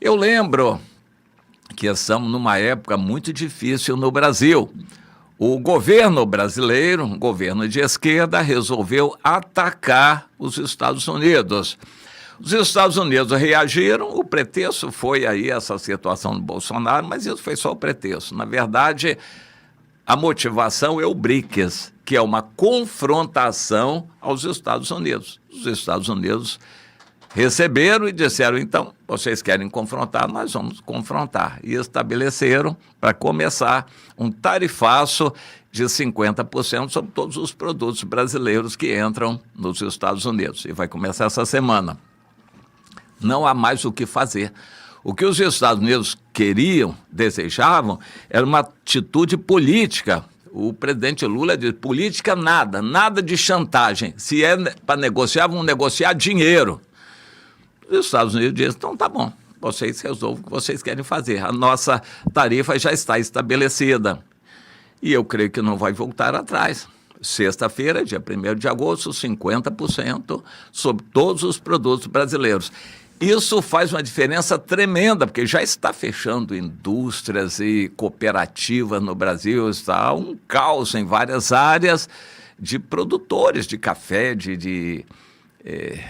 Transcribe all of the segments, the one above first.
Eu lembro que estamos numa época muito difícil no Brasil. O governo brasileiro, um governo de esquerda, resolveu atacar os Estados Unidos. Os Estados Unidos reagiram, o pretexto foi aí essa situação do Bolsonaro, mas isso foi só o pretexto. Na verdade, a motivação é o BRICS, que é uma confrontação aos Estados Unidos. Os Estados Unidos receberam e disseram, então, vocês querem confrontar, nós vamos confrontar. E estabeleceram, para começar, um tarifaço de 50% sobre todos os produtos brasileiros que entram nos Estados Unidos. E vai começar essa semana. Não há mais o que fazer. O que os Estados Unidos queriam, desejavam, era uma atitude política. O presidente Lula diz, política nada, nada de chantagem. Se é para negociar, vão negociar dinheiro. Os Estados Unidos dizem, então tá bom, vocês resolvem o que vocês querem fazer. A nossa tarifa já está estabelecida. E eu creio que não vai voltar atrás. Sexta-feira, dia 1º de agosto, 50% sobre todos os produtos brasileiros. Isso faz uma diferença tremenda, porque já está fechando indústrias e cooperativas no Brasil, está um caos em várias áreas de produtores de café, de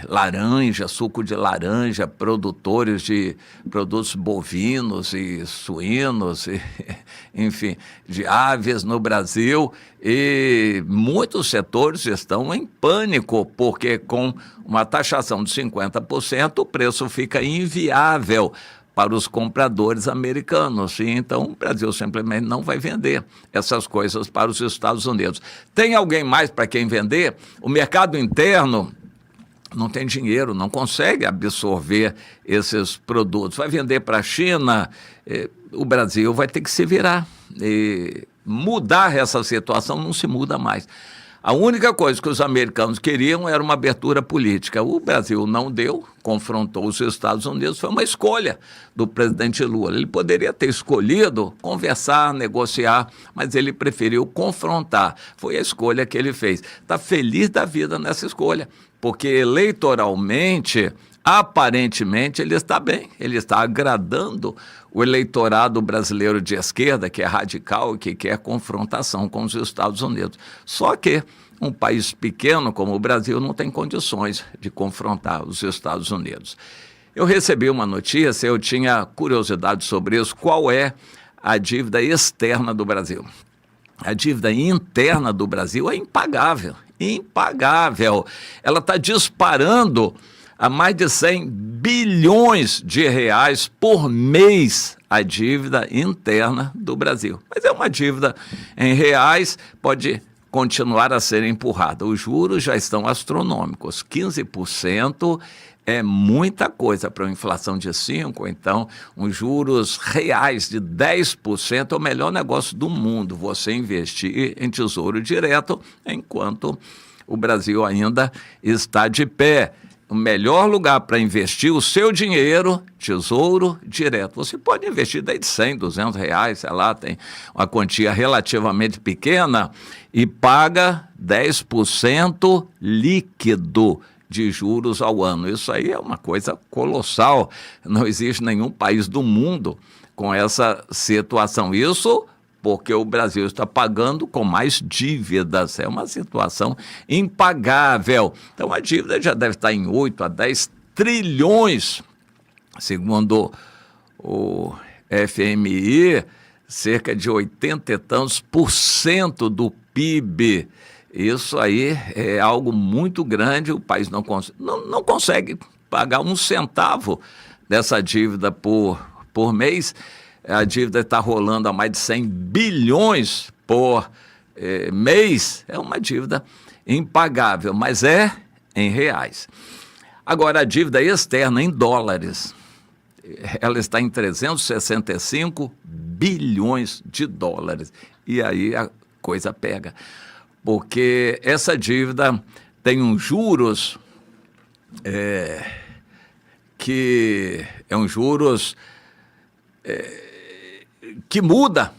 laranja, suco de laranja, produtores de produtos bovinos e suínos, enfim, de aves no Brasil, e muitos setores estão em pânico, porque com uma taxação de 50%, o preço fica inviável para os compradores americanos, e então o Brasil simplesmente não vai vender essas coisas para os Estados Unidos. Tem alguém mais para quem vender? O mercado interno não tem dinheiro, não consegue absorver esses produtos. Vai vender para a China, o Brasil vai ter que se virar. Mudar essa situação não se muda mais. A única coisa que os americanos queriam era uma abertura política. O Brasil não deu, confrontou os Estados Unidos, foi uma escolha do presidente Lula. Ele poderia ter escolhido conversar, negociar, mas ele preferiu confrontar. Foi a escolha que ele fez. Está feliz da vida nessa escolha, porque eleitoralmente, aparentemente, ele está bem, ele está agradando o eleitorado brasileiro de esquerda, que é radical e que quer confrontação com os Estados Unidos. Só que um país pequeno como o Brasil não tem condições de confrontar os Estados Unidos. Eu recebi uma notícia, eu tinha curiosidade sobre isso, qual é a dívida externa do Brasil. A dívida interna do Brasil é impagável, impagável. Ela está disparando a mais de 100 bilhões de reais por mês a dívida interna do Brasil. Mas é uma dívida em reais, pode continuar a ser empurrada. Os juros já estão astronômicos, 15% é muita coisa para uma inflação de 5%, então os juros reais de 10% é o melhor negócio do mundo, você investir em tesouro direto, enquanto o Brasil ainda está de pé. O melhor lugar para investir o seu dinheiro, tesouro direto. Você pode investir daí de 100, 200 reais, sei lá, tem uma quantia relativamente pequena e paga 10% líquido de juros ao ano. Isso aí é uma coisa colossal. Não existe nenhum país do mundo com essa situação. Isso porque o Brasil está pagando com mais dívidas. É uma situação impagável. Então, a dívida já deve estar em 8 a 10 trilhões, segundo o FMI, cerca de 80 e tantos por cento do PIB. Isso aí é algo muito grande, o país não consegue pagar um centavo dessa dívida por mês. A dívida está rolando a mais de 100 bilhões por mês. É uma dívida impagável, mas é em reais. Agora, a dívida externa em dólares, ela está em 365 bilhões de dólares. E aí a coisa pega, porque essa dívida tem uns juros que é um juros que muda.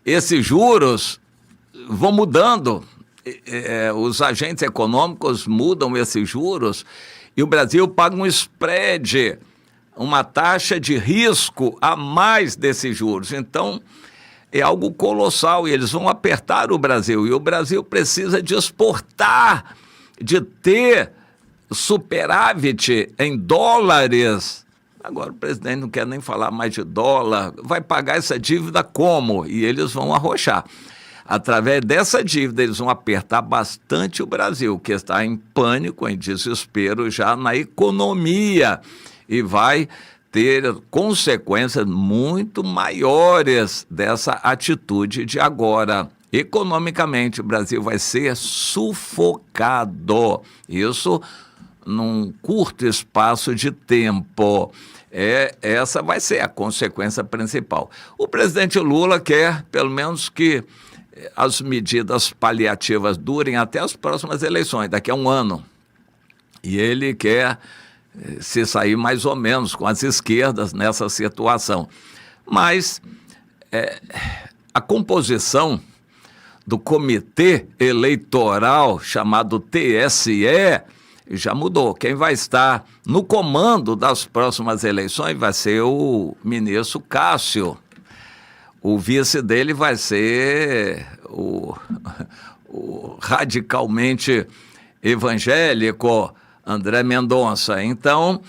Esses juros vão mudando, os agentes econômicos mudam esses juros E o Brasil paga um spread, uma taxa de risco a mais desses juros. Então, é algo colossal e eles vão apertar o Brasil. E o Brasil precisa de exportar, de ter superávit em dólares. Agora o presidente não quer nem falar mais de dólar. Vai pagar essa dívida como? E eles vão arrochar. Através dessa dívida, eles vão apertar bastante o Brasil, que está em pânico, em desespero já na economia. E vai ter consequências muito maiores dessa atitude de agora. Economicamente, o Brasil vai ser sufocado. Isso num curto espaço de tempo. Essa vai ser a consequência principal. O presidente Lula quer, pelo menos, que as medidas paliativas durem até as próximas eleições, daqui a um ano. E ele quer se sair mais ou menos com as esquerdas nessa situação. Mas a composição do comitê eleitoral chamado TSE já mudou. Quem vai estar no comando das próximas eleições vai ser o ministro Cássio. O vice dele vai ser o radicalmente evangélico André Mendonça. Então,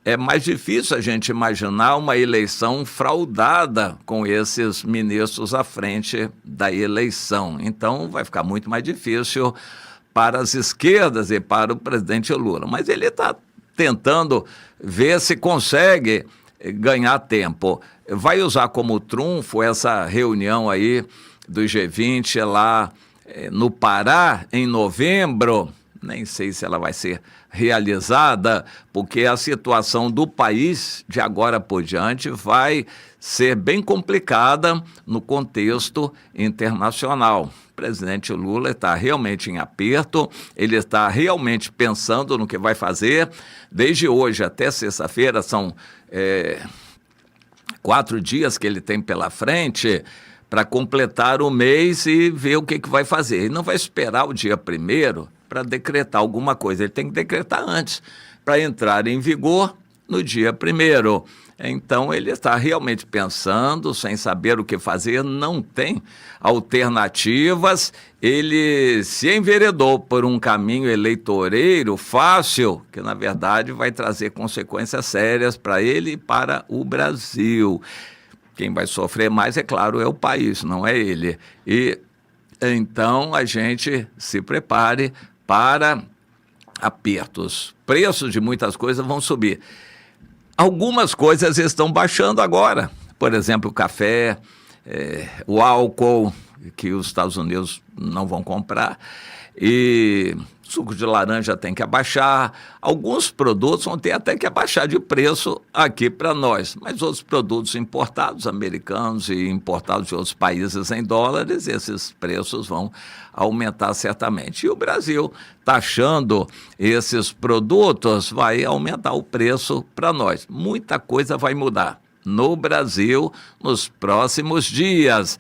é mais difícil a gente imaginar uma eleição fraudada com esses ministros à frente da eleição. Então, vai ficar muito mais difícil para as esquerdas e para o presidente Lula. Mas ele está tentando ver se consegue ganhar tempo. Vai usar como trunfo essa reunião aí do G20 lá no Pará, em novembro. Nem sei se ela vai ser realizada, porque a situação do país, de agora por diante, vai ser bem complicada no contexto internacional. O presidente Lula está realmente em aperto, ele está realmente pensando no que vai fazer. Desde hoje até sexta-feira, são 4 dias que ele tem pela frente para completar o mês e ver o que vai fazer. Ele não vai esperar o dia 1º para decretar alguma coisa, ele tem que decretar antes, para entrar em vigor no dia 1º. Então, ele está realmente pensando, sem saber o que fazer, não tem alternativas. Ele se enveredou por um caminho eleitoreiro fácil, que, na verdade, vai trazer consequências sérias para ele e para o Brasil. Quem vai sofrer mais, é claro, é o país, não é ele. E, então, a gente se prepare para apertos. Preços de muitas coisas vão subir. Algumas coisas estão baixando agora, por exemplo, o café, o álcool, que os Estados Unidos não vão comprar, e suco de laranja tem que abaixar. Alguns produtos vão ter até que abaixar de preço aqui para nós, mas outros produtos importados, americanos e importados de outros países em dólares, esses preços vão aumentar certamente. E o Brasil, taxando esses produtos, vai aumentar o preço para nós. Muita coisa vai mudar no Brasil nos próximos dias.